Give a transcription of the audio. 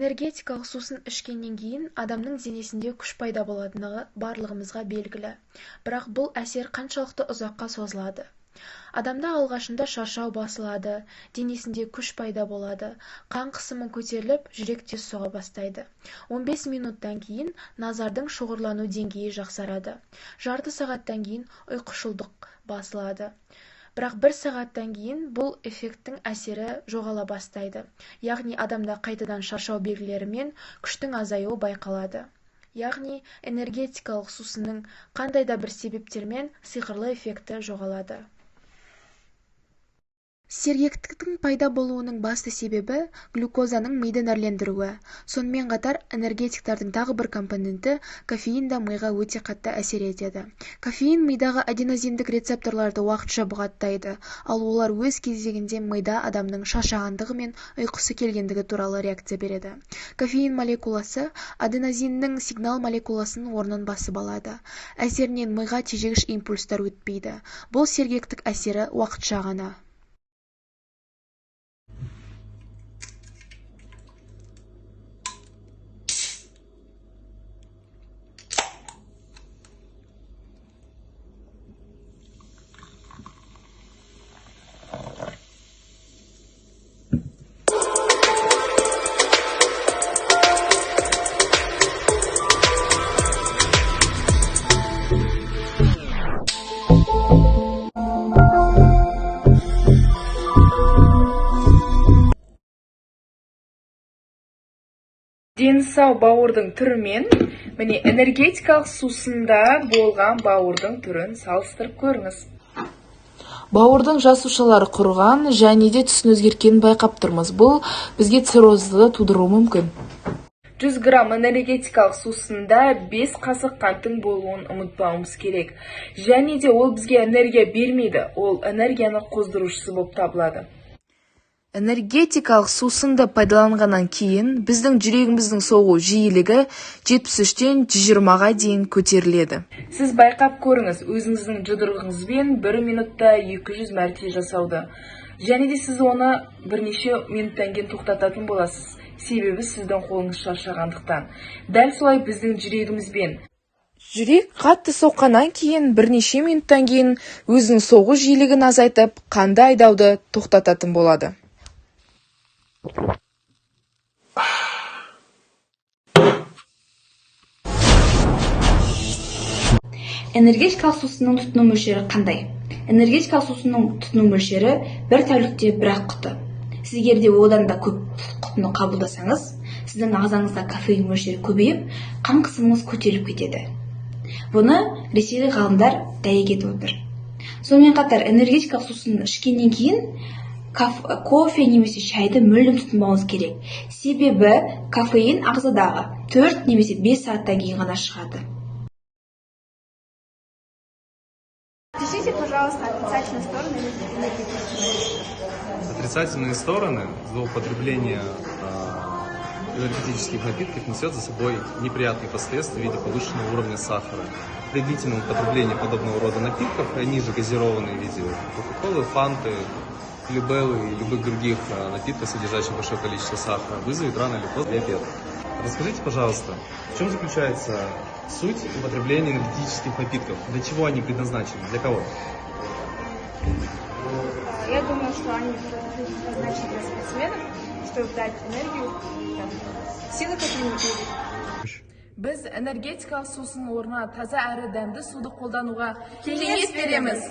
Энергетикалық сусын ішкеннен кейін адамның денесінде күш пайда болатындығы барлығымызға белгілі. Бірақ бұл әсер қаншалықты ұзаққа созылады? Адамда алғашында шаршау басылады, денесінде күш пайда болады, қан қысымы көтеріліп, жүрек тез соға бастайды. 15 минуттан кейін назардың шоғырлану деңгейі жақсарады. Жарты сағаттан кейін ұйқышылдық басылады. Бірақ 1 сағаттан кейін бұл эффекттің әсері жоғала бастайды. Яғни адамда қайтадан шаршау белгілері мен күштің азаюы байқалады. Яғни энергетикалық сусынның қандай да бір себептермен сиқырлы эффекті жоғалады. Сергектіктің пайда болуының басты себебі глюкозаның миды нәрлендіруі. Сонымен қатар энергетиктердің тағы бір компоненті кофеин да миға өте қатты әсер етеді. Кофеин мидағы аденозиндік рецепторларды уақытша бұғаттайды, ал олар өз кезегінде мида адамның шаршағандығы мен ұйқысы келгендігі туралы реакция береді. Кофеин молекуласы аденозиннің сигнал молекуласының орнын басып алады. Әсерінен миға тежегіш импульстар өтпейді. Бұл сергектік әсері уақытша ғана. Дені сау бауырдың түрімен міне энергетикалық сусында болған бауырдың түрін салыстырып көріңіз. Бауырдың жасушалары құрған және де түсін өзгерткенін байқап тұрмыз. Бұл бізге циррозды тудыруы мүмкін. 100 грамм энергетикалық сусында 5 қасық қанттың болуын ұмытпауымыз керек. Және де ол бізге энергия бермейді, ол энергияны қоздырушысы болып табылады. Энергетикалық сусынды пайдаланғаннан кейін біздің жүрегіміздің соғу жиілігі 73-тен 120-ға дейін көтеріледі. Сіз байқап көріңіз, өзіңіздің жұдырығыңызбен 1 минутта 200 мәрте жасауды. Және де сіз оны бірнеше минуттан кейін тоқтататын боласыз. Себебі сіздің қолыңыз шаршағандықтан. Дәл солай біздің жүрегімізбен. Жүрек қатты соққаннан кейін бірнеше минуттан кейін өзінің соғу жиілігін азайтып, қанды айдауды тоқтататын болады. Энергетикалық сусынның тұтыну мөлшері қандай? Энергетикалық сусынның тұтыну мөлшері 1 тәулікте 1-ақ құты. Сіз егер де одан да көп құтыны қабылдасаңыз, сіздің ағзаңызда кофеин мөлшері көбейіп, қан қысымыңыз көтеріліп кетеді. Бұны ресейлік ғалымдар дәйектеп отыр. Сонымен қатар энергетикалық сусын ішкеннен кейін кофе немесе шайды мүлдем тұтынбауыңыз керек. Себебі кофеин ағзадағы 4 немесе 5 сағаттан кейін ғана шығады. Опишите, пожалуйста, отрицательные стороны энергетических. Отрицательные стороны злоупотребления энергетических напитков несет за собой неприятные последствия в виде повышенного уровня сахара. При длительном употреблении подобного рода напитков, они же газированные в виде кока-колы, фанты, любеллы и любых других напитков, содержащих большое количество сахара, вызовет рано или поздно диабет. Расскажите, пожалуйста, в чем заключается суть употребления энергетических напитков? Для чего они предназначены? Для кого? Я думаю, что они предназначены для спортсменов, чтобы дать энергию, силы какие-нибудь. Біз энергетикалық сусын орнына таза әрі дәмді суды қолдануға кеңес береміз.